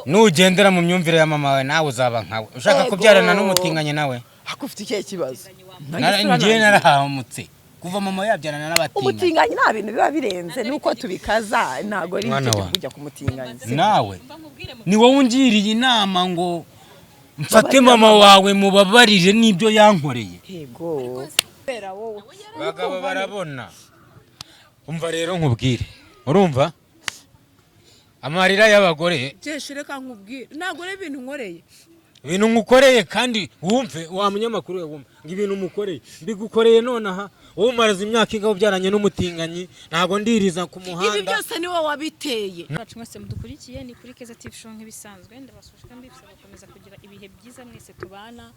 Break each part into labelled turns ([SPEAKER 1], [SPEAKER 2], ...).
[SPEAKER 1] nugendera mu myumvire ya mama wawe nawe uzaba nkawe ushaka kubyarana n'umutinganye nawe
[SPEAKER 2] akufite ikihe kibazo
[SPEAKER 1] ngiye narahamutse kuva mama yabyarana n'abatinganye
[SPEAKER 2] umutinganye nta bintu biba birenze nuko tubikaza ntago ari icyo kujya kumutinganye
[SPEAKER 1] nawe ni wowe ungiriye inama ngo mfate mama wawe mubabarire n'ibyo yankoreye
[SPEAKER 2] yego
[SPEAKER 1] bagabo barabona umva rero nkubwire urumva amarira y'abagore
[SPEAKER 2] reka nkubwire ntago ari ibintu nkoreye
[SPEAKER 1] ibintu ngukoreye kandi wumve wa munyamakuru we wumve ibintu mukoreye mbigukoreye nonaha wowe umaraza imyaka ingaho byaranye n'umutinganyi ntago ndiriza ku muhanda
[SPEAKER 2] ibi byose ni wowe wabiteye
[SPEAKER 3] bacu mwese mudukurikiye ni kuri Keza TV show nk'ibisanzwe ndabashaka mbifisa gukomeza kugira ibihe byiza mwese tubana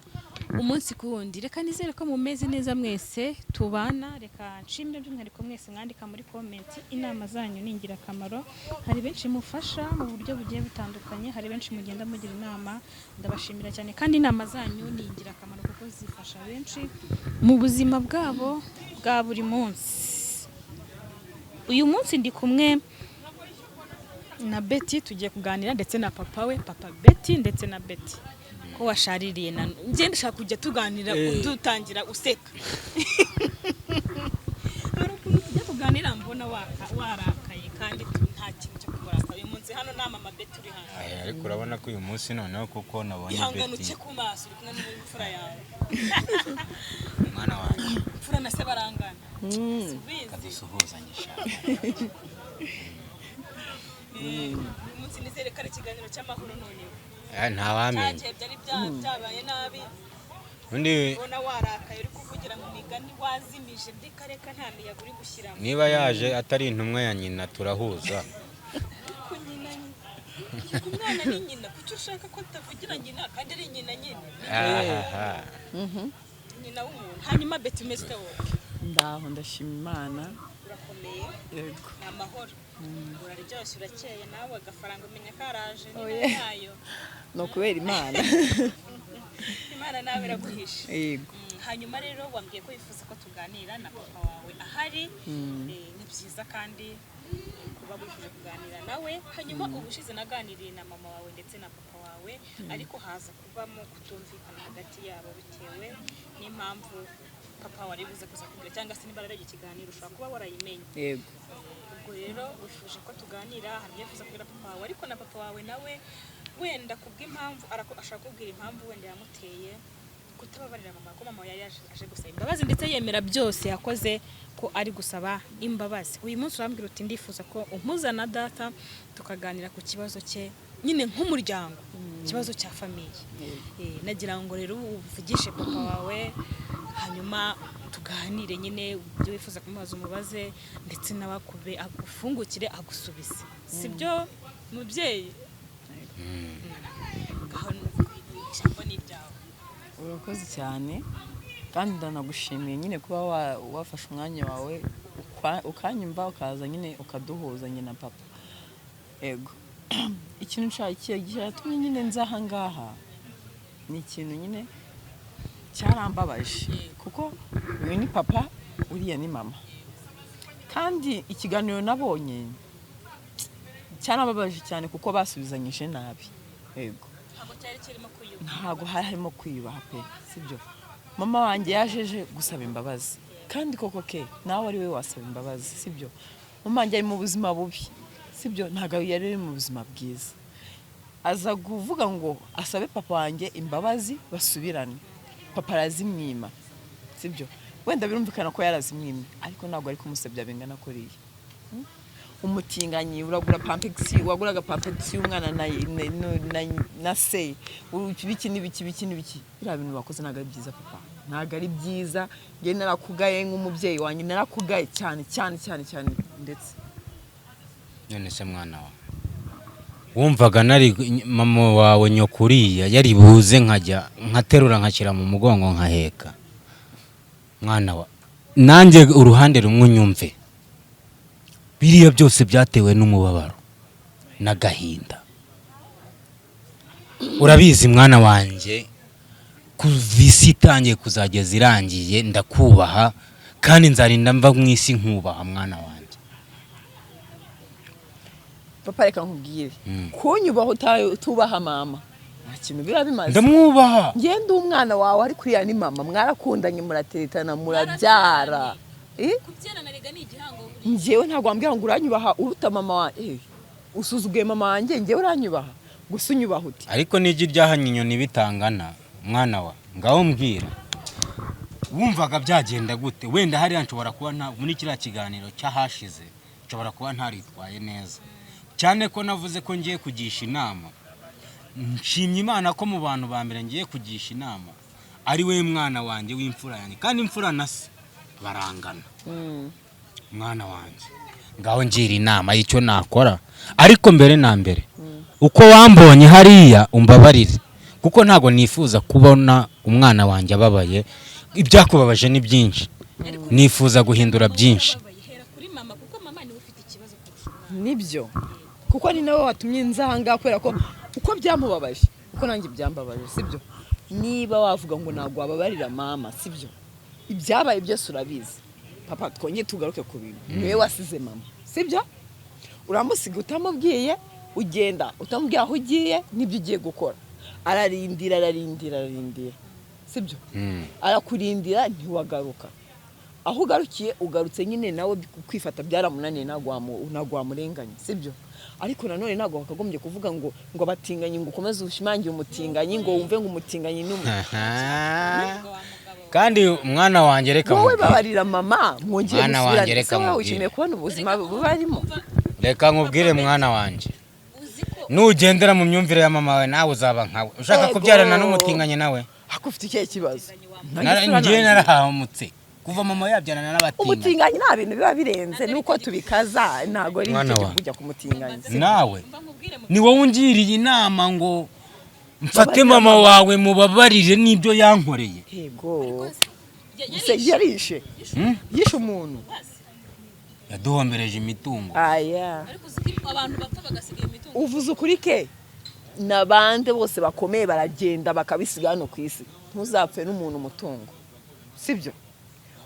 [SPEAKER 3] umunsi ku wundi reka nizere ko mumeze neza mwese tubana reka nshimire by'umwihariko mwese mwandika muri comment inama zanyu ni ingirakamaro hari benshi mufasha mu buryo bugiye butandukanye hari benshi mugenda mugira inama ndabashimira cyane kandi inama zanyu ni ingirakamaro kuko zifasha benshi mu buzima bwabo bwa buri munsi uyu munsi ndi kumwe na Betty tugiye kuganira ndetse na papa we papa Betty ndetse na Betty ko washaririye na nje ndashaka kujya tuganira dutangira useka tujya kuganira mbona warakaye kandi nta kintu cyo kubaraka uyu munsi hano na mama Betty uri hano
[SPEAKER 1] ariko urabona ko uyu munsi noneho kuko nabonye Betty
[SPEAKER 3] ihangano cye ku maso uri kumwe n'imfura yawe
[SPEAKER 1] mwana wanjye
[SPEAKER 3] imfura na se barangana
[SPEAKER 1] kadusuhuzanyisha
[SPEAKER 3] umunsi nizere kare ikiganiro cy'amahoro none
[SPEAKER 1] nta wamenye
[SPEAKER 3] cyagiye byari byabaye nabi
[SPEAKER 1] undi
[SPEAKER 3] ubona warakaye uri kuvugira mu migani wazimije ndikareka nta miyaga uri gushyiramo
[SPEAKER 1] niba yaje atari intumwa ya nyina turahuza
[SPEAKER 3] ku nyina umwana ni nyina kuki ushaka ko atavugira nyina kandi ari nyina nyine nyina w'umuntu hanyuma Betty umeze wowe
[SPEAKER 2] ndaho ndashima Imana
[SPEAKER 3] urakomeye
[SPEAKER 2] yego
[SPEAKER 3] amahoro uraryoshye urakeye nawe agafaranga umenya karaje ni nayo
[SPEAKER 2] no kubera Imana
[SPEAKER 3] Imana nawe iraguhisha
[SPEAKER 2] yego
[SPEAKER 3] hanyuma rero wambwiye ko wifuza ko tuganira na papa wawe ahari ni byiza kandi kuba wifuje kuganira nawe hanyuma ubushize naganiriye na mama wawe ndetse na papa wawe ariko haza kubamo kutumvikana hagati yabo bitewe n'impamvu papa wari buze kuza kugira cyangwa se niba rero ikiganiro ushobora kuba warayimenye
[SPEAKER 2] yego
[SPEAKER 3] ubwo rero wifuje ko tuganira hari yifuza kubwira papa wawe ariko na papa wawe nawe wenda kubw'impamvu ashaka kubwira impamvu wenda yamuteye kutababarira mama ko mama yari aje gusaba imbabazi ndetse yemera byose yakoze ko ari gusaba imbabazi uyu munsi urambwira uti ndifuza ko umpuzana data tukaganira ku kibazo cye nyine nk'umuryango ikibazo cya famiye nagira ngo rero uvugishe papa wawe hanyuma tuganire nyine ibyo wifuza kumubaza umubaze ndetse n'abakube agufungukire agusubize sibyo mubyeyi ijambo ni ryawe
[SPEAKER 2] urakoze cyane kandi ndanagushimiye nyine kuba wafashe umwanya wawe ukanyumva ukaza nyine ukaduhuza nyine na papa yego ikintu cyatumye nyine nza aha ngaha ni ikintu nyine cyarambabaje kuko uyu ni papa uriya ni mama kandi ikiganiro nabonye cyarambabaje cyane kuko basubizanyije nabi yego ntago harimo kwiyubaha pe sibyo mama wanjye yajeje gusaba imbabazi kandi koko ke nawe ari we wasaba imbabazi sibyo mama wanjye ari mu buzima bubi sibyo ntago yari ari mu buzima bwiza aza kuvuga ngo asabe papa wanjye imbabazi basubirane papa arazimwima sibyo wenda birumvikana ko yarazimwimye ariko ntago ari kumusabya bingana kuriya umutinganyi uragura pampexi waguraga pampexi umwana na se biki bira bintu bakoze naga byiza papa naga ari byiza nge narakugaye nk'umubyeyi wanjye narakugaye cyane ndetse
[SPEAKER 1] none se mwana wa wumvaga nari mama wawe nyokuriya yari buze nkaterura nkashyira mu mugongo nkaheka mwana wa nanjye uruhande rumwe unyumve biriya byose byatewe n'umubabaro n'agahinda urabizi mwana wanjye kuva isi itangiye kuzageza irangiye ndakubaha kandi nzarinda mva mu isi nkubaha mwana wanjye
[SPEAKER 2] papa reka nkubwire kunyubaho utubaha mama nta kintu biba bimaze.
[SPEAKER 1] ndamwubaha
[SPEAKER 2] ngende umwana wawe ari kuriya ni mama mwarakundanye murateretana murabyara
[SPEAKER 3] kubyarana rega ni igihango
[SPEAKER 2] njyewe ntabwo wambwira ngo uranyubaha uruta mama wanjye usuzuguye mama wanjye njyewe uranyubaha gusa unyubaha uti
[SPEAKER 1] ariko n'igi ryahanye inyoni bitangana mwana wa ngaho mbwira wumvaga byagenda gute wenda hariya nshobora kuba muri kiriya kiganiro cyahashize nshobora kuba ntaritwaye neza cyane ko navuze ko ngiye kugisha inama nshimye Imana ko mu bantu ba mbere ngiye kugisha inama ari we mwana wanjye w'imfura yanjye kandi imfura na se barangana mwana wanjye ngaho ngira inama y'icyo nakora ariko mbere na mbere uko wambonye hariya umbabarire kuko ntago nifuza kubona umwana wanjye ababaye ibyakubabaje ni byinshi nifuza guhindura byinshi
[SPEAKER 2] nibyo kuko ni nawe watumye nzanga kubera ko uko byamubabaje uko nanjye byambabaje sibyo niba wavuga ngo ntabwo wababarira mama sibyo ibyabaye byose urabizi papa twongeye tugaruke ku bintu niwe wasize mama sibyo uramusiga utamubwiye ugenda utamubwira aho ugiye n'ibyo ugiye gukora ararindira sibyo arakurindira ntiwagaruka aho ugarukiye ugarutse nyine nawe kwifata byaramunaniye ntabwo wamurenganya sibyo ariko nanone ntabwo bakagombye kuvuga ngo abatinganyi ngo ukomeze ushimangiye umutinganyi ngo wumve ngo umutinganyi n'umwe
[SPEAKER 1] kandi umwana wanjye reka
[SPEAKER 2] wowe babarira mama mwongeye
[SPEAKER 1] musubirane
[SPEAKER 2] se wowe wishimiye kubona ubuzima bubarimo
[SPEAKER 1] reka nkubwire mwana wanjye nugendera mu myumvire ya mama wawe nawe uzaba nkawe ushaka kubyarana n'umutinganye nawe
[SPEAKER 2] akufite ikihe kibazo
[SPEAKER 1] ngiye narahamutse kuva mama yabyarana n'abatinganye
[SPEAKER 2] umutinganye nta bintu biba birenze nuko tubikaza ntago ari icyo kujya ku mutinganye
[SPEAKER 1] nawe ni wowe ungiriye inama ngo mfate mama wawe mubabarire n'ibyo yankoreye
[SPEAKER 2] yego yarishe yishe umuntu
[SPEAKER 1] yaduhombereje imitungo
[SPEAKER 2] aya abantu bapfa bagasiga imitungo uvuze ukuri ke nabande bose bakomeye baragenda bakabisiga hano ku isi ntuzapfe n'umuntu umutungo sibyo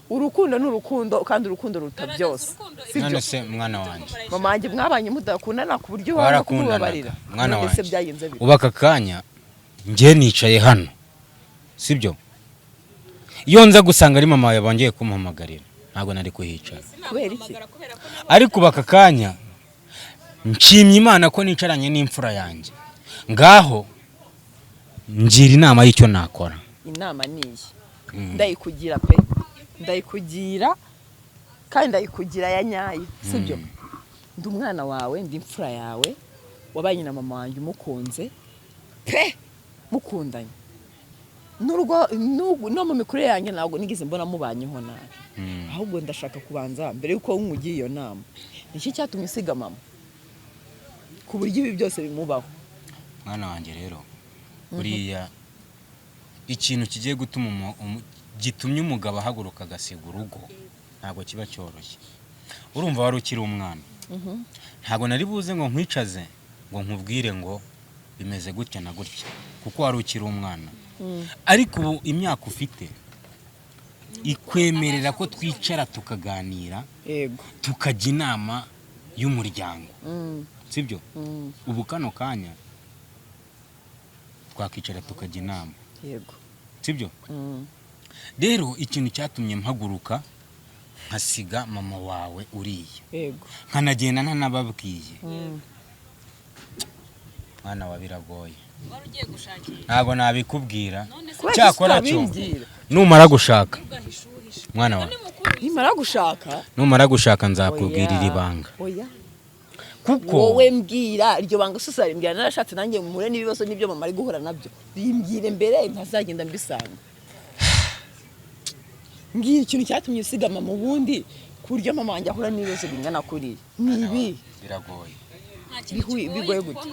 [SPEAKER 2] urukundo n'urukundo kandi urukundo ruta byose
[SPEAKER 1] none se mwana wanjye
[SPEAKER 2] mama wanjye mwabanye mudakundana ku buryo waba kumubabarira
[SPEAKER 1] mwana wanjye ubaka kanya njye nicaye hano sibyo iyo nza gusanga ari mama wawe bongeye kumuhamagarira ntabwo nari kuhicara
[SPEAKER 2] kubera iki
[SPEAKER 1] ariko ubaka kanya nshimye Imana ko nicaranye n'imfura yanjye ngaho ngira inama y'icyo nakora
[SPEAKER 2] inama niyi ndayikugira pe ndayikugira kandi ndayikugira ya nyayo sibyo ndi umwana wawe ndi imfura yawe wabanye na mama wanjye umukunze pe mukundanye n'urugo no mu mikurire yanjye ntabwo nigeze mbona mubanyeho nabi ahubwo ndashaka kubanza mbere yuko nkugiye iyo nama niki cyatumye usiga mama ku buryo ibi byose bimubaho
[SPEAKER 1] mwana wanjye rero buriya ikintu kigiye gutuma gitumye umugabo ahaguruka agasiga urugo ntabwo kiba cyoroshye urumva wari ukiri umwana ntabwo nari buze ngo nkwicaze ngo nkubwire ngo bimeze gutya na gutya kuko wari ukiri umwana ariko ubu imyaka ufite ikwemerera ko twicara tukaganira tukajya inama y'umuryango sibyo ubu kano kanya twakicara tukajya inama sibyo rero ikintu cyatumye mpaguruka nkasiga mama wawe uriya nkanagenda ntanababwiye mwana wa biragoye ntabwo nabikubwira cyakora cyo numara gushaka mwana wawe numara gushaka nzakubwirira ibanga kuko
[SPEAKER 2] wowe mbwira iryo banga susari mbwira narashatse nanjye mure n'ibibazo n'ibyo mama ari guhura nabyo bimbwire mbere ntazagenda mbisanga ngira ikintu cyatumye usiga mama ubundi ku buryo mama wanjye ahura n'ibibazo bingana kuri nibi
[SPEAKER 1] biragoye
[SPEAKER 2] bigoye gute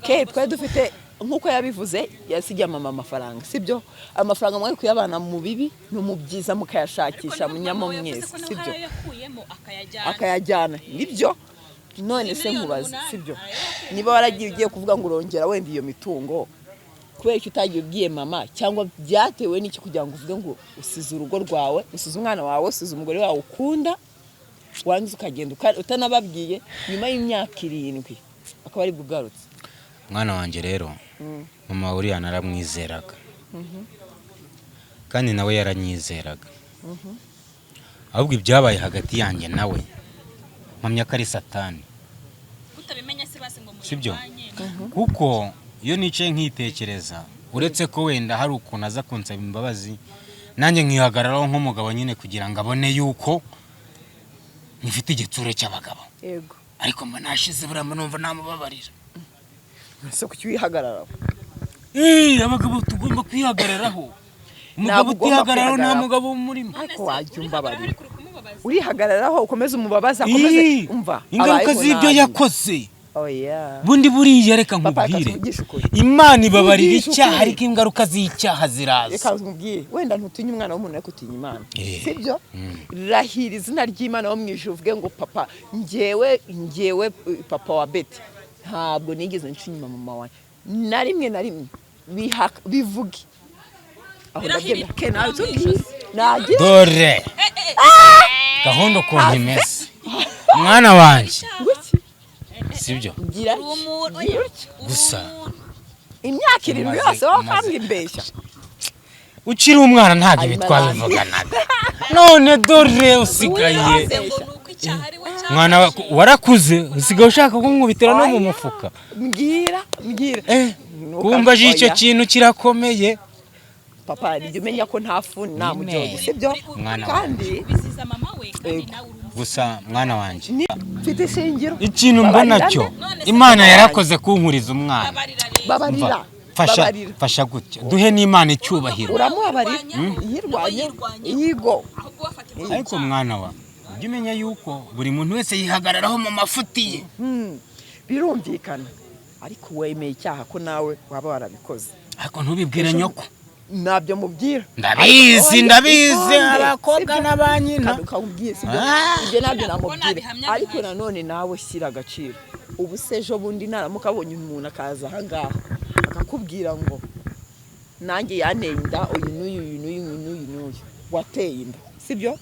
[SPEAKER 2] ke twari dufite nk'uko yabivuze yasigiye mama amafaranga sibyo amafaranga mwari kuyabana mu bibi no mu byiza mukayashakisha munyamo mwese sibyo akayajyana nibyo none se nkubaze sibyo niba waragiye ugiye kuvuga ngo urongera wenda iyo mitungo kubera ko utagiye ubwiye mama cyangwa byatewe n'iki kugira ngo uvuge ngo usize urugo rwawe usize umwana wawe usize umugore wawe ukunda wangiza ukagenda utanababwiye nyuma y'imyaka 7 akaba ari bugarutse.
[SPEAKER 1] Mwana wanje rero mama uriya naramwizeraga kandi nawe yaranyizeraga ahubwo ibyabaye hagati yanjye nawe mpamya ko ari satani
[SPEAKER 3] utabimenya se basi ngo
[SPEAKER 1] sibyo kuko iyo nicaye nkitekereza uretse ko wenda hari ukuntu aza kunsaba imbabazi nanjye nkihagararaho nk'umugabo nyine kugira ngo abone yuko nifite igitsure cy'abagabo.
[SPEAKER 2] Yego.
[SPEAKER 1] Ariko mba nashize buramba numva namubabarira.
[SPEAKER 2] So kuyihagararaho.
[SPEAKER 1] Abagabo tugomba kwihagararaho. Umugabo utihagararaho nta mugabo umurimo.
[SPEAKER 2] Ariko wabyumva bari. Urihagararaho ukomeza umubabaza akomeze umva.
[SPEAKER 1] Ingaruka z'ibyo yakoze.
[SPEAKER 2] Oya.
[SPEAKER 1] Bundi buriya reka nkubwire. Imana ibabarira icyaha ariko ingaruka z'icyaha ziraza.
[SPEAKER 2] Reka nkubwire wenda ntutinye umwana w'umuntu ariko utinya Imana. Sibyo? Rahira izina ry'Imana wo mwijuru uvuge ngo papa njyewe papa wa Betty. Ntabwo nigeze nshinyima mama wawe. Na rimwe bivuge. Aho ndabyemera kenawe tugiye. Nagira.
[SPEAKER 1] Dore. Gahondo ko ntimeze. Mwana wanje. Sibyo gusa
[SPEAKER 2] imyaka 7 yose wakambye imbeshya
[SPEAKER 1] ukiri umwana ntabwo bitwabivuganaga none dore usigaye mwana warakuze usigaye ushaka kunkubitira no mu mufuka
[SPEAKER 2] mbwira
[SPEAKER 1] kumva icyo kintu kirakomeye
[SPEAKER 2] papa nijye umenya ko nta funi nta mujyogo sibyo kandi
[SPEAKER 3] bisiza mama we kandi nawe
[SPEAKER 1] gusa mwana wanje
[SPEAKER 2] mfite ishingiro
[SPEAKER 1] ikintu mbona cyo Imana yarakoze kunkuriza umwana
[SPEAKER 2] babarira
[SPEAKER 1] fasha gutya duhe n'Imana icyubahiro
[SPEAKER 2] uramubabarira yirwanye yigo
[SPEAKER 1] ariko mwana wa ujye umenya yuko buri muntu wese yihagararaho mu mafuti ye
[SPEAKER 2] birumvikana ariko wemeye icyaha ko nawe waba warabikoze
[SPEAKER 3] ariko
[SPEAKER 1] ntubibwire nyoko
[SPEAKER 2] nabyo mubwira
[SPEAKER 1] ndabizi abakobwa n'abanyina
[SPEAKER 2] ukabubwiye sibyo ibyo nabyo namubwira ariko nanone nawe shyira agaciro ubu sejo bundi naramukabonye umuntu akaza ahangaha akakubwira ngo nanjye yanteye inda uyu n'uyu wateye inda sibyo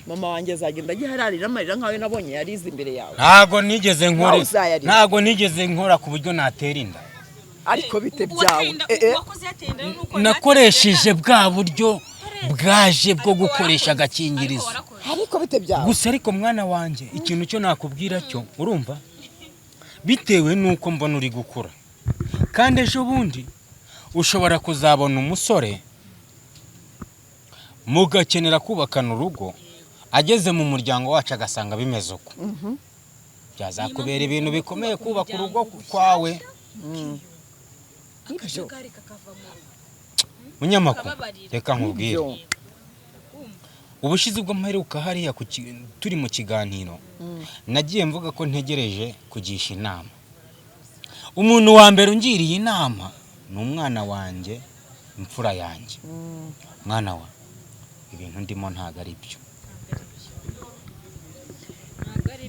[SPEAKER 2] mama wanjye azagenda gihararira amarira nkawe nabonye yarize imbere yawe
[SPEAKER 1] ntago nigeze nkora ku buryo natera inda
[SPEAKER 2] ariko bite byawe
[SPEAKER 1] nakoresheje bwa buryo bwaje bwo gukoresha agakingirizo
[SPEAKER 2] ariko bite byawe
[SPEAKER 1] gusa ariko mwana wanje ikintu cyo nakubwira cyo urumva bitewe nuko mbona uri gukura kandi ejo bundi ushobora kuzabona umusore mugakenera kubakana urugo ageze mu muryango wacu agasanga bimeze uko byazakubera ibintu bikomeye kubaka urugo kwawe munyamakuru reka nkubwire ubushize bwo mperuka hariya turi mu kiganiro nagiye mvuga ko ntegereje kugisha inama umuntu wa mbere ungiriye inama ni umwana wanjye imfura yanjye mwana wa ibintu ndimo ntago ari byo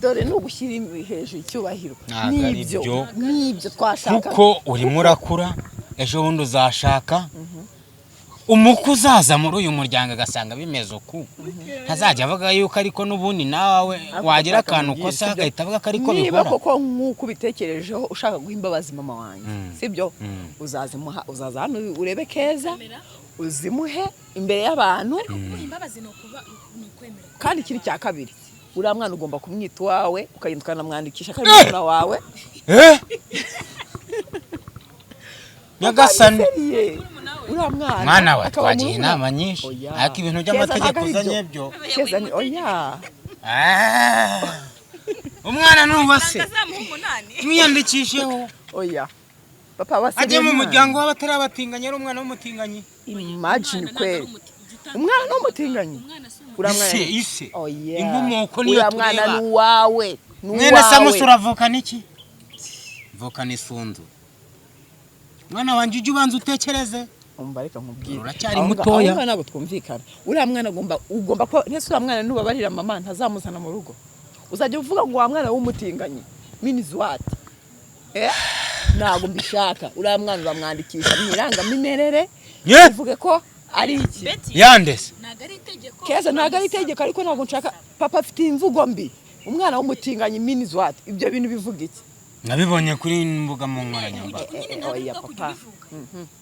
[SPEAKER 2] dore no gushyira hejuru icyubahiro nibyo twashaka
[SPEAKER 1] kuko urimo urakura ejo bundi uzashaka umuku uzaza muri uyu muryango agasanga bimeze uku ntazajya avuga yuko ariko n'ubundi nawe wagira akantu kosa agahita avuga ko ariko bikora
[SPEAKER 2] niba koko nk'uko ubitekerejeho ushaka guha imbabazi mama wanjye sibyo uzaza hano urebe keza uzimuhe imbere y'abantu kandi ikiri cya kabiri uriya mwana ugomba kumwita uwawe ukagenda ukanamwandikisha ko ari umwana wawe
[SPEAKER 1] nyagasani
[SPEAKER 2] mwana
[SPEAKER 1] we twagiye inama nyinshi ariko ibintu by'amategeko uzanye byo umwana n'uwase mwiyandikisheho
[SPEAKER 2] papa wase
[SPEAKER 1] ajye mu muryango w'abatari abatinganye ari umwana w'umutinganyi
[SPEAKER 2] imagine kweli umwana w'umutinganyi
[SPEAKER 1] ise inkomoko niyo
[SPEAKER 2] tureba mwana n'uwawe
[SPEAKER 1] mwene Samusi uravuka niki vuka isunzu mwana wanjye ujye ubanza utekereze
[SPEAKER 2] umbareka nkubwire
[SPEAKER 1] uracyari mutoya
[SPEAKER 2] aho ntabwo twumvikana uriya mwana ugomba ko ntese uriya mwana nubabarira mama ntazamuzana mu rugo uzajya uvuga ngo wa mwana w'umutinganyi means what ntabwo mbishaka uriya mwana uramwandikisha mu irangamimerere uvuge ko ari iki
[SPEAKER 1] yandese
[SPEAKER 2] keza ntabwo ari itegeko ariko ntabwo nshaka papa afite imvugo mbi umwana w'umutinganyi minizi wati ibyo bintu bivuga iki?
[SPEAKER 1] nabibonye kuri mbuga mu nkoranyambaga.
[SPEAKER 2] Oya papa,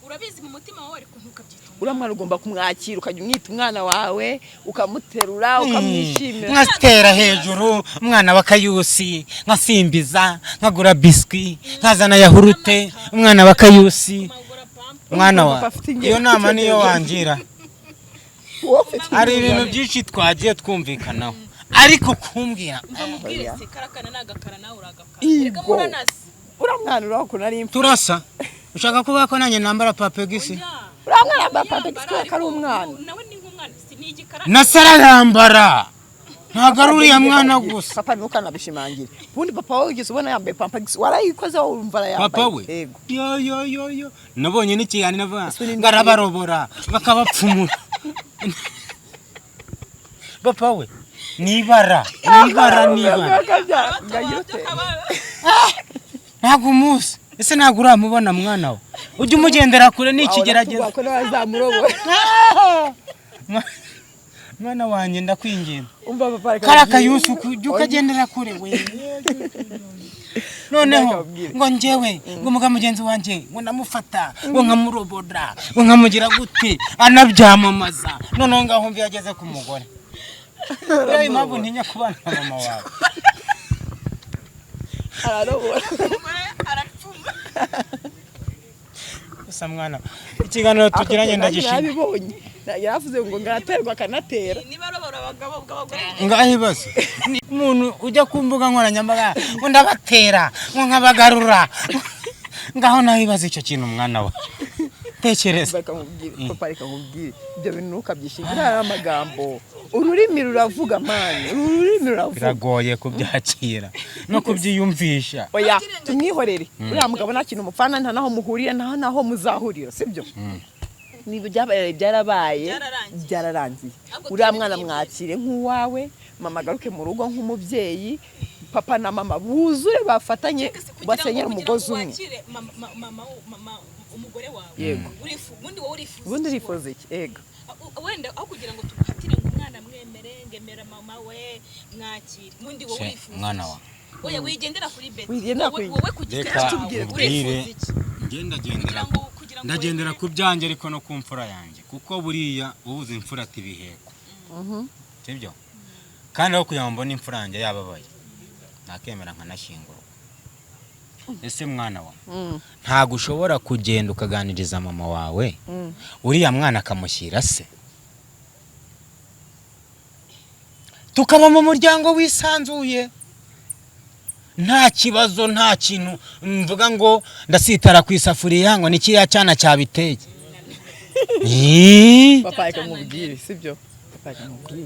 [SPEAKER 3] urabizi mu mutima wawe ariko ntukabyita.
[SPEAKER 2] uriya mwana ugomba kumwakira ukajya umwita umwana wawe ukamuterura ukamwishimira,
[SPEAKER 1] nkatera hejuru umwana wa Kayusi, nkasimbiza, nkagura biswi, nkazana yahurute, umwana wa Kayusi, umwana wa iyo nama niyo wangira. Hari ibintu byinshi twagiye twumvikanaho ariko kumbwira
[SPEAKER 3] Mubwire se karakana nagakara nawe uragakara.
[SPEAKER 2] Reka
[SPEAKER 3] muranasi.
[SPEAKER 2] uriya mwana urakuna ari imfura.
[SPEAKER 1] turasa ushaka kuba ko nanjye nambara papegisi.
[SPEAKER 2] uriya mwana yambaye papegisi kubera ko ari umwana.
[SPEAKER 3] Nawe ni nk'umwana sinigikara.
[SPEAKER 1] na Sara yambara ntabwo ari uriya mwana gusa.
[SPEAKER 2] Papa ntukanabishimangire. Ubundi papa wowe ugeze ubona yambaye papegisi warayikoze wumva arayambaye.
[SPEAKER 1] Papa we
[SPEAKER 2] Yego.
[SPEAKER 1] yo nabonye n'ikiyani navuga ngarabarobora bakabapfumura. Papa we nibara ntabwo umuzi ese ntabwo uramubona mwana we ujye umugendera kure n'ikigerageza. Mwana wanjye ndakwinginga kara Kayusi ujye ukagendera kure we. noneho ngo njyewe ngo muga mugenzi wanjye ngo ndamufata ngo nkamurobodra ngo nkamugira gute anabyamamaza noneho ngaho mbi yageze ku mugore. Rero impamvu ntinya kubana na mama wawe.
[SPEAKER 2] Ararobora.
[SPEAKER 1] Gusa mwana ikiganiro tugiranye ndagishimye.
[SPEAKER 2] Nabibonye. Yaravuze ngo ngaraterwa akanatera.
[SPEAKER 3] Niba arobora abagabo bw'abagore.
[SPEAKER 1] Ngahibaze umuntu ujya ku mbuga nkoranyambaga ngo ndabatera ngo nkabagarura ngaho nahibaze icyo kintu mwana we. Tekereza
[SPEAKER 2] papa reka nkubwire ibyo bintu ntukabyishingira ari amagambo. Ururimi ruravuga mani, ururimi ruravuga.
[SPEAKER 1] Biragoye kubyakira no kubyiyumvisha.
[SPEAKER 2] Oya tumwihorere. Uriya mugabo nta kintu mupfana nta naho muhurira naho muzahurira sibyo? Niba byarabaye byararangiye. Uriya mwana mwakire nk'uwawe, mama garuke mu rugo nk'umubyeyi, papa na mama buzure bafatanye basenyera umugozi umwe.
[SPEAKER 3] Umugore wawe.
[SPEAKER 2] Yego.
[SPEAKER 3] Ubundi wowe urifuza.
[SPEAKER 2] Ubundi urifuza iki? Yego.
[SPEAKER 3] Wenda aho kugira ngo tuhatire ngo umwana mwemere ngemera mama we mwakire. Ubundi wowe urifuza.
[SPEAKER 1] Mwana wa.
[SPEAKER 3] Oya wigendera kuri beti.
[SPEAKER 2] Wigendera kuri.
[SPEAKER 3] Wowe kugira
[SPEAKER 2] tubwire
[SPEAKER 1] ndagendera ku byanjye ariko no ku mfura yanjye kuko buriya ubuze imfura ati biheko. Sibyo? Kandi aho kugira ngo mbone imfura yanjye yababaye nakemera nkanashingura. Ese mwana wa ntago ushobora kugenda ukaganiriza mama wawe uriya mwana akamushyira se tukaba mu muryango wisanzuye nta kibazo nta kintu mvuga ngo ndasitara ku isafuriya ngo ni kiriya cyana cyabiteye.
[SPEAKER 2] Papa reka nkubwire sibyo?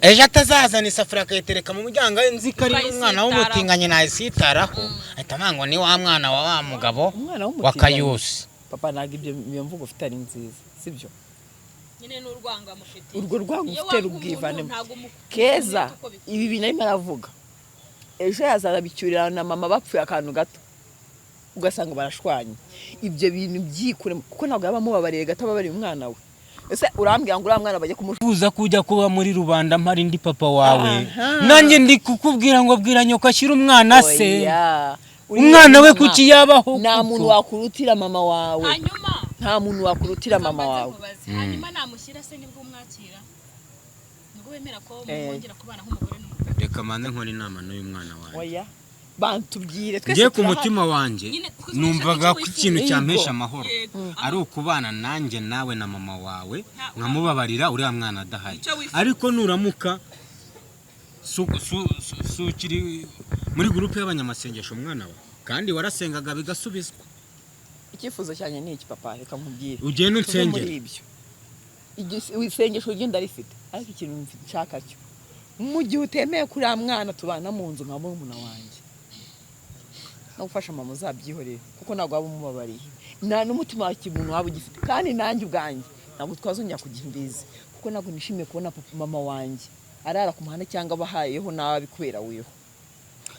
[SPEAKER 1] Ejo atazazana isafuriya akayitereka mu muryango nzi ko ari umwana w'umutinganye nayisitaraho ahita amango ni wa mwana wa wa mugabo wa Kayusi.
[SPEAKER 2] Papa ntabwo ibyo mvugo ufite ari nziza sibyo?
[SPEAKER 3] nyine n'urwango amufite.
[SPEAKER 2] Urwo rwango ufite rubwivanemo keza. Ibi bintu arimo aravuga ejo yazarabicyurira na mama bapfuye akantu gato ugasanga barashwanye. Ibyo bintu byikure kuko ntabwo yabamo babariye gato babariye umwana we. Ese urambwira ngo uriya mwana bajye kumufuza
[SPEAKER 1] kujya kuba muri rubanda mpari ndi papa wawe nanjye ndi kukubwira ngo bwira nyoko ashyira umwana se. Umwana we kuki yabaho?
[SPEAKER 2] Nta muntu wakurutira mama wawe.
[SPEAKER 3] Hanyuma
[SPEAKER 2] nta muntu wakurutira mama wawe.
[SPEAKER 3] Hanyuma namushyira se nibwo umwakira nubwo wemera ko mwongera kubana nk'umugore n'umugabo.
[SPEAKER 1] Reka manze nkora inama n'uyu mwana wawe.
[SPEAKER 2] Oya bantubwire twese
[SPEAKER 1] ngiye ku mutima wanjye numvaga ko ikintu cyampesha amahoro ari ukubana nanjye nawe na mama wawe nkamubabarira uriya mwana adahari. Ariko nuramuka sukiri muri groupe y'abanyamasengesho umwana we kandi warasengaga bigasubizwa.
[SPEAKER 2] Icyifuzo cyane ni iki papa reka nkubwire
[SPEAKER 1] ugenda unsengera
[SPEAKER 2] isengesho ugenda rifite ariko ikintu nshaka cyo mu gihe utemeye kuri mwana tubana mu nzu nka murumuna wanjye no gufasha mama uzabyihorera kuko ntabwo waba umubabariye nta n'umutima wa kimuntu waba ugifite kandi nanjye ubwanjye ntabwo twazongera kugira imbizi kuko ntabwo nishimiye kubona mama wanjye arara ku muhanda cyangwa abahayeho nabi kubera weho.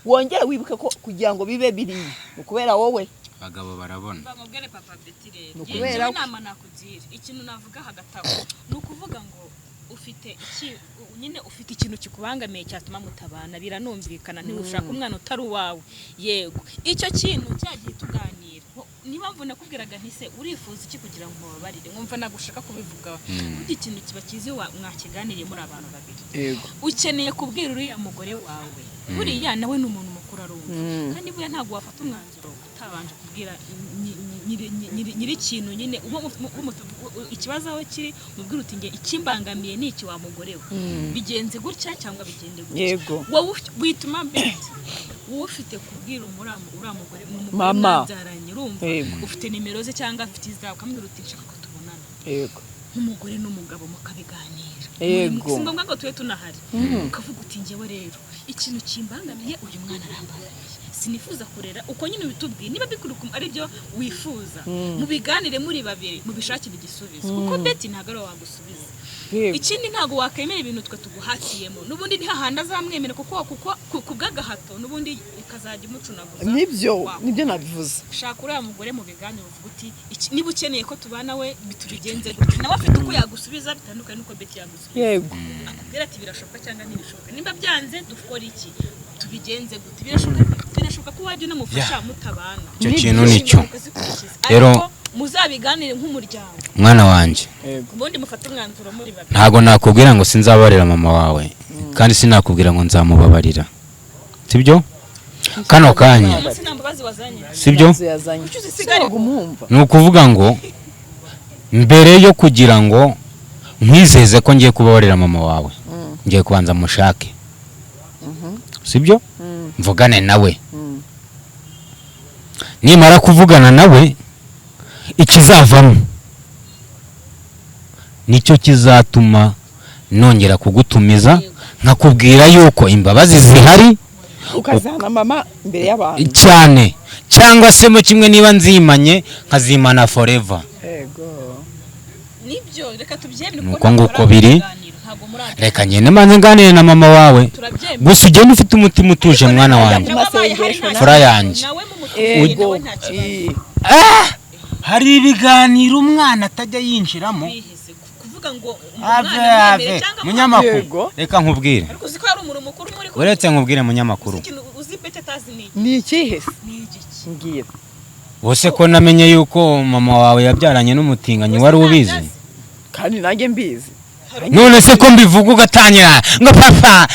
[SPEAKER 2] Wongere wibuke ko kugira ngo bibe biri ukubera wowe
[SPEAKER 1] abagabo barabona.
[SPEAKER 3] Bamubwire papa Betty rero.
[SPEAKER 2] Nukubera
[SPEAKER 3] inama nakugira ikintu navuga hagatabo nukuvuga ngo ufite nyine ufite ikintu kikubangamiye cyatuma mutabana biranumvikana ntiushaka umwana utari uwawe yego icyo kintu cyagiye tuganira niba mvuna kubwiraga ntise urifuza iki kugira ngo mubabarire mwumva nagushaka kubivuga kuko ikintu kiba kizi mwakiganiriye muri abantu babiri
[SPEAKER 2] yego
[SPEAKER 3] ukeneye kubwira uriya mugore wawe buriya nawe ni umuntu mukuru arumva kandi buriya ntabwo wafata umwanzuro utabanje kubwira nyiri ikintu nyine ikibazo aho kiri mubwira uti nge ikimbangamiye ni iki wa mugore we bigenze gutya cyangwa bigende gutya
[SPEAKER 2] yego
[SPEAKER 3] wowe wituma mbete wowe ufite kubwira uriya mugore
[SPEAKER 2] mama
[SPEAKER 3] urumva ufite nimero ze cyangwa afite izawe ukamubwira uti nshaka ko tubonana
[SPEAKER 2] yego
[SPEAKER 3] nk'umugore n'umugabo mukabiganira
[SPEAKER 2] yego
[SPEAKER 3] si ngombwa ngo tube tunahari ukavuga uti ngewe rero ikintu kimbangamiye uyu mwana arambangamiye sinifuza kurera uko nyine bitubwiye niba bikurukum ari byo wifuza mubiganire muri babiri mubishakire igisubizo kuko beti ntago ari wagusubiza ikindi ntago wakemera ibintu twe tuguhatiyemo nubundi ntihahanda azamwemera kuko kubwagahato nubundi ikazajya umucunaguza
[SPEAKER 2] nibyo nabivuze
[SPEAKER 3] shaka uriya mugore mu biganiro uvuga uti niba ukeneye ko tubana we bitubigenze gutya nawe afite uko yagusubiza bitandukanye nuko beti yagusubiza
[SPEAKER 2] yego
[SPEAKER 3] akubwira ati birashoboka cyangwa ntibishoboka nimba byanze dukora iki tubigenze gute birashoboka ko wajya unamufasha mutabana
[SPEAKER 1] icyo kintu nicyo
[SPEAKER 3] rero muzabiganire nk'umuryango
[SPEAKER 1] mwana wanjye
[SPEAKER 3] ubundi mufate umwanzuro muri babiri
[SPEAKER 1] ntago nakubwira ngo sinzabarira mama wawe kandi sinakubwira ngo nzamubabarira sibyo kano kanya sibyo ni ukuvuga ngo mbere yo kugira ngo nkwizeze ko ngiye kubabarira mama wawe ngiye kubanza mushake sibyo mvugane nawe nimara kuvugana nawe ikizavamo nicyo kizatuma nongera kugutumiza nkakubwira yuko imbabazi zihari
[SPEAKER 2] ukazana mama imbere y'abantu
[SPEAKER 1] cyane cyangwa se mu kimwe niba nzimanye nkazimana forever
[SPEAKER 3] yego nibyo reka tubyemere
[SPEAKER 1] nuko nguko biri reka nyene manze nganire na mama wawe gusa ugende ufite umutima utuje mwana wanjye fura yanjye hari ibiganiro umwana atajya yinjiramo kuvuga ngo munyamakuru reka nkubwire uretse nkubwire munyamakuru
[SPEAKER 2] ni ikihe mbwira
[SPEAKER 1] bose ko namenye yuko mama wawe yabyaranye n'umutinganyi wari ubizi
[SPEAKER 2] kandi nanjye mbizi
[SPEAKER 1] none se ko mbivuga ugatangira ngo papa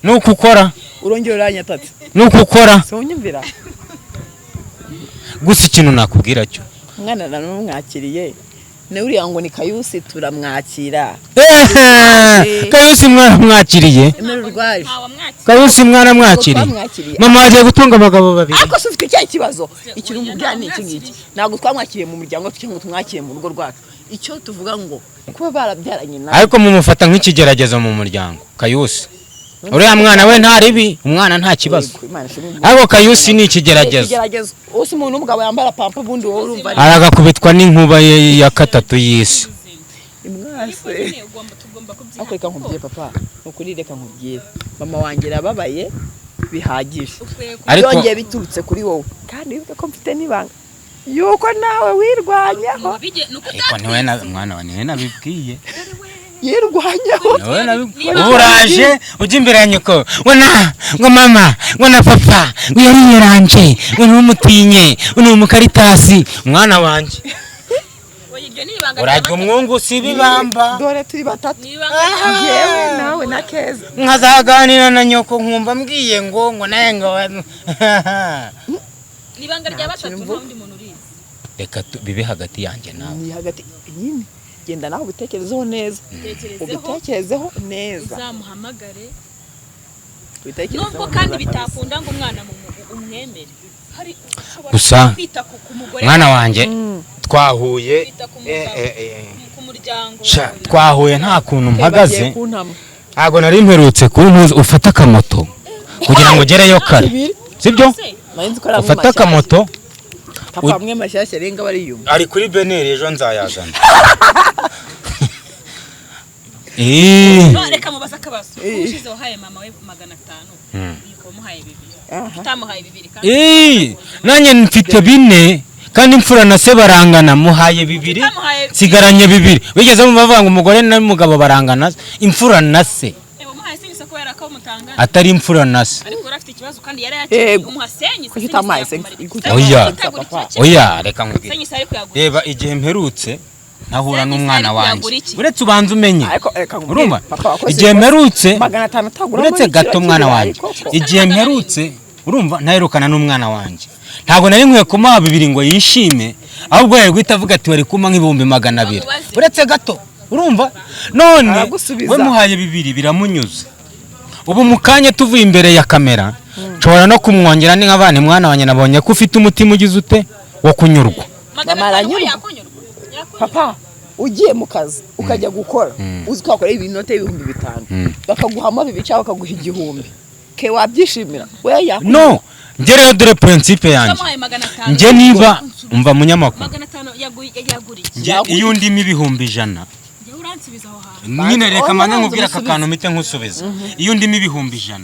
[SPEAKER 1] nuko ukora
[SPEAKER 2] urongera uranyatatse
[SPEAKER 1] nuko ukora
[SPEAKER 2] so unyumvira
[SPEAKER 1] gusa ikintu nakubwira cyo
[SPEAKER 2] umwana namwakiriye ne uriya ngo ni Kayusi turamwakira
[SPEAKER 1] Kayusi mwana mwakiriye Kayusi mwana mwakiriye mama agiye gutunga abagabo babiri
[SPEAKER 2] ariko se ufite icyo kibazo ikintu mubwira ni iki ngiki ntabwo twamwakiriye mu muryango cyangwa tumwakiriye mu rugo rwacu icyo tuvuga ngo kuba barabyaranye nawe
[SPEAKER 1] ariko mumufata nk'ikigeragezo mu muryango Kayusi uriya mwana we nta ribi umwana nta kibazo ariko Kayusi ni ikigeragezo
[SPEAKER 2] ose umuntu w'umugabo yambara pampa bundi wowe urumva
[SPEAKER 1] aragakubitwa n'inkuba ya katatu y'isi
[SPEAKER 2] imwase ako reka nkubwiye papa ukuri reka nkubwiye mama wanjye arababaye bihagije ariko yongeye biturutse kuri wowe kandi wibuke ko mfite n'ibanga yuko nawe wirwanyaho
[SPEAKER 1] ariko niwe na mwana wa niwe nabibwiye
[SPEAKER 2] yirwanyaho
[SPEAKER 1] uraje ujya imbere ya nyoko ngo mama ngo na papa ngo yariyeranje ngo ntumutinye ni umukaritasi mwana wanjye urajya umwungu si ibibamba
[SPEAKER 2] dore turi batatu yewe nawe na Keza
[SPEAKER 1] nkazaganira na nyoko nkumva mbwiye ngo naye ngo
[SPEAKER 3] nibanga rya batatu nta undi muntu urizi
[SPEAKER 1] reka bibe hagati yanjye nawe
[SPEAKER 2] ni hagati nyine genda nawe ubitekerezeho neza ubitekerezeho neza
[SPEAKER 3] uzamuhamagare nubwo kandi bitakunda ngo umwana umwemere
[SPEAKER 1] gusa mwana wanjye twahuye
[SPEAKER 3] ku muryango
[SPEAKER 1] twahuye nta kuntu mpagaze ntabwo nari mperutse kuntuza ufata akamoto kugira ngo ugereyo kare sibyo ufata akamoto
[SPEAKER 2] amwe mashyashya renga bariyumva
[SPEAKER 1] ari kuri beneri ejo nzayazana
[SPEAKER 3] reka mubaza akabazo ushize wahaye mama we 500 yuko muhaye 200 utamuhaye 200
[SPEAKER 1] kandi nanjye mfite 4 kandi imfura na se barangana, muhaye bibiri sigaranye bibiri. Wigeze mu bavanga umugore n'umugabo barangana, imfura na se atari imfura na se. Oya reka nkubwire, reba igihe mperutse nahura n'umwana wanjye, uretse ubanza umenye, urumva igihe mperutse, uretse gato umwana wanjye, igihe mperutse urumva ntaherukana n'umwana wanjye, ntabwo nari nkwiye kumuha bibiri ngo yishime, ahubwo yari guhita avuga ati bari kuma nk'ibihumbi 200, uretse gato, urumva none we muhaye bibiri biramunyuze. Ubu mukanya tuvuye imbere ya kamera nshobora no kumwongera ni nk'abana, mwana wanjye nabonye ko ufite umutima ugize ute wo kunyurwa.
[SPEAKER 2] Papa ugiye mu kazi ukajya gukora uzi ko wakora ibinote y'ibihumbi 5 bakaguhama bibica bakaguha 1000 ke wabyishimira we yakora?
[SPEAKER 1] No, nge rero dore principe yanjye, nge niba umva munyamakuru, iyo ndimo ibihumbi 100 nyine reka mane nkubwira aka kantu mite nkusubiza, iyo ndimo ibihumbi 100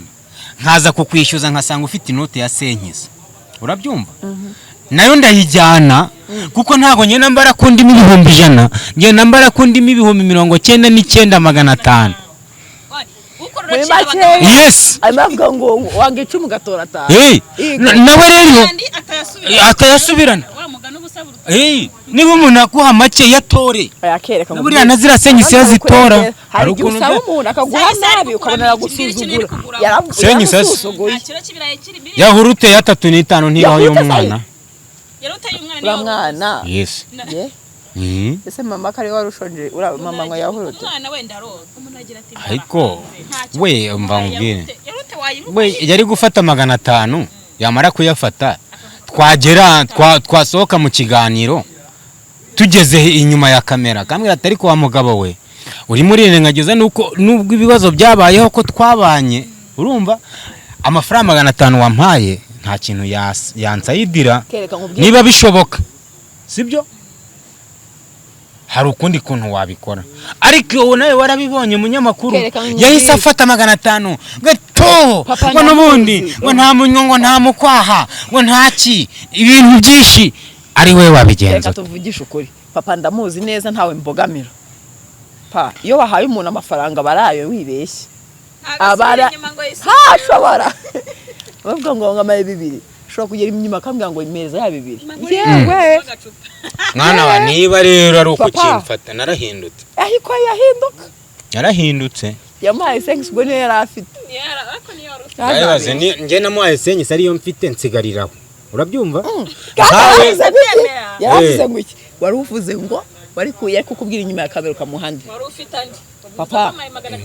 [SPEAKER 1] nkaza kukwishyuza nkasanga ufite inote ya senkisa, urabyumva? Nayo ndayijyana kuko ntago nyene mbara kundi ibihumbi 100, nge nambara kundi ibihumbi 99,500. Yes,
[SPEAKER 2] amavuga ngo wange 10 gatora 5.
[SPEAKER 1] Nawe rero atayasubirana. Niba umuntu akuha make yatore,
[SPEAKER 2] ayakereka
[SPEAKER 1] buriya nazira senyisi yazitora.
[SPEAKER 2] Hari ukuntu umuntu akaguha nabi ukabona yagusuzugura,
[SPEAKER 1] senyisi yahurute ya 3 ntibaho y'umwana.
[SPEAKER 2] Mwana
[SPEAKER 1] Yes.
[SPEAKER 2] Ese mama kare warushonje mama ngo yahurute
[SPEAKER 3] umwana wenda ro umuntu agira ati
[SPEAKER 1] ariko we umva ngubwire, we yari gufata 500 yamara kuyafata, twagera twasohoka mu kiganiro tugeze inyuma ya kamera kambwira atari ko wa mugabo we uri muri rengagiza nuko nubwo ibibazo byabayeho ko twabanye, urumva amafaranga 500 wampaye nta kintu yansayidira niba bishoboka, sibyo? Hari ukundi kuntu wabikora, ariko wowe nawe warabibonye munyamakuru yahise afata 500 gato ngo nubundi ngo nta munyongo nta mukwaha ngo ntaki ibintu byinshi ari we wabigenza.
[SPEAKER 2] Tuvugisha ukuri papa ndamuzi neza ntawe mbogamira pa, iyo wahaye umuntu amafaranga barayo wibeshye abara hashobora bavuga ngo ngamaye 2 shobora kugera inyuma kambwira ngo imeza ya 2 yewe
[SPEAKER 1] mwana wa niba rero ari uko kimfata narahindutse.
[SPEAKER 2] Ariko yahinduka
[SPEAKER 1] yarahindutse
[SPEAKER 2] yamaye senyisi ngo niyo yarafite
[SPEAKER 1] yabaze nge namuhaye senyisi ariyo mfite nsigariraho, urabyumva?
[SPEAKER 2] yaravuze ngo iki wari uvuze ngo wari kuye kukubwira inyuma ya kamera kamuhande
[SPEAKER 3] wari ufite andi
[SPEAKER 2] papa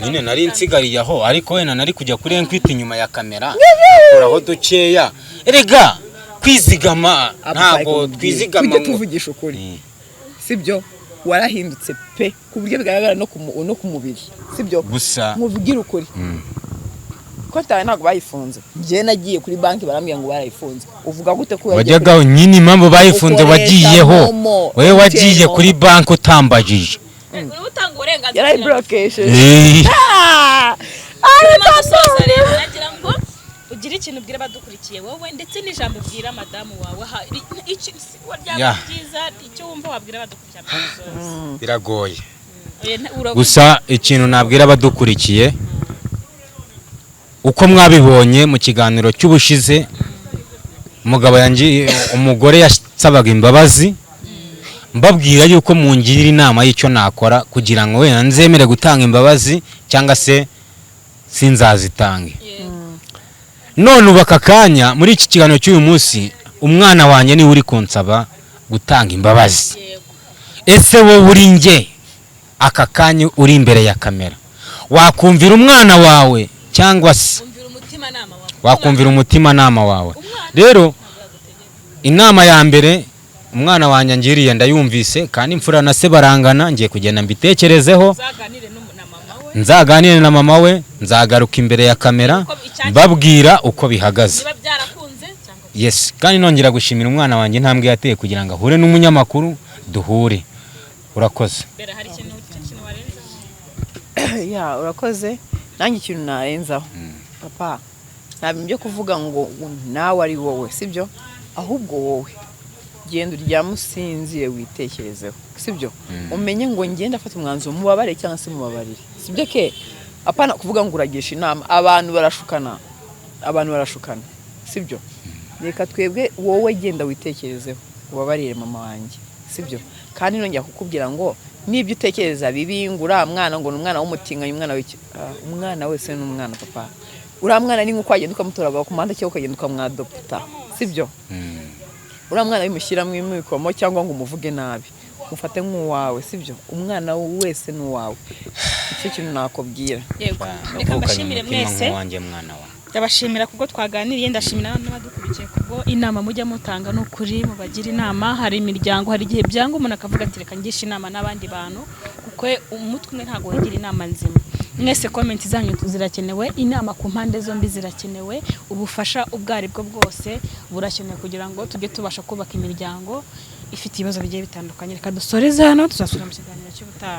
[SPEAKER 1] nyine nari nsigariyaho, ariko wena nari kujya kuri enkwita inyuma ya kamera uraho dukeya. Erega kwizigama ntago twizigama
[SPEAKER 2] ngo tuvugisha ukuri, sibyo? Warahindutse pe ku buryo bigaragara no ku mubiri, sibyo?
[SPEAKER 1] Gusa
[SPEAKER 2] muvugira ukuri ko tawe ntago bayifunze, ngiye nagiye kuri banki barambwira ngo barayifunze, uvuga gute ko
[SPEAKER 1] wajyaga nyine impamvu bayifunze wagiyeho, wewe wagiye kuri banki utambajije
[SPEAKER 3] utanga uburenganzira
[SPEAKER 2] yari blockation
[SPEAKER 3] nagira ngo ugire ikintu ubwira badukurikiye wowe ndetse n'ijambo ubwira madamu wawe iki waryaba byiza icyo wumva wabwira badukurikiye
[SPEAKER 1] biragoye. Gusa ikintu nabwira badukurikiye uko mwabibonye mu kiganiro cy'ubushize, umugabo yanjye umugore yasabaga imbabazi, mbabwira yuko mungirira inama y'icyo nakora kugira ngo wenda nzemere gutanga imbabazi cyangwa se sinzazitange. None ubaka kanya muri iki kiganiro cy'uyu munsi umwana wanjye ni uri kunsaba gutanga imbabazi. Ese wowe uri nge aka kanya uri imbere ya kamera wakumvira umwana wawe cyangwa se wakumvira umutima nama wawe? Rero inama ya mbere umwana wanjye ngiriye ndayumvise, kandi imfura na se barangana, ngiye kugenda mbitekerezeho, nzaganire na mama we, nzagaruka imbere ya kamera babwira uko bihagaze. Yes, kandi nongera gushimira umwana wanjye intambwe yateye kugira ngo ahure n'umunyamakuru duhure. Urakoze.
[SPEAKER 2] ya urakoze. Nanjye ikintu narenzaho papa, ntabwo byo kuvuga ngo nawe ari wowe, sibyo? Ahubwo wowe genda uryame usinziye witekerezeho sibyo umenye ngo ngenda afata umwanzuro mubabare cyangwa se mubabarire sibyo ke apana kuvuga ngo uragisha inama abantu barashukana sibyo reka twebwe wowe genda witekerezeho ubabarire mama wanjye sibyo kandi nongera kukubwira ngo nibyo utekereza bibingura mwana ngo n'umwana w'umutinganya umwana wese n'umwana papa uramwana ni nkuko agenda ukamutora ku muhanda cyangwa ukagenda ukamwadopta sibyo uramwana bimushyira mu imikomo cyangwa ngo umuvuge nabi mufate nk'uwawe sibyo umwana wese n'uwawe icyo kintu nakubwira
[SPEAKER 3] yego reka mbashimire mwese
[SPEAKER 1] wanjye mwana wa
[SPEAKER 3] ndabashimira kubwo twaganiriye ndashimira n'abadukurikiye kubwo inama mujya mutanga no kuri mubagira inama hari imiryango hari igihe byanga umuntu akavuga ati reka ngisha inama n'abandi bantu kuko umutwe umwe ntago wagira inama nzima mwese comment zanyu zirakenewe inama ku mpande zombi zirakenewe ubufasha ubwo aribwo bwose burakenewe kugira ngo tujye tubasha kubaka imiryango ifite ibibazo bigiye bitandukanye reka dusoreze hano tuzasubira mu kiganiro cy'ubutaha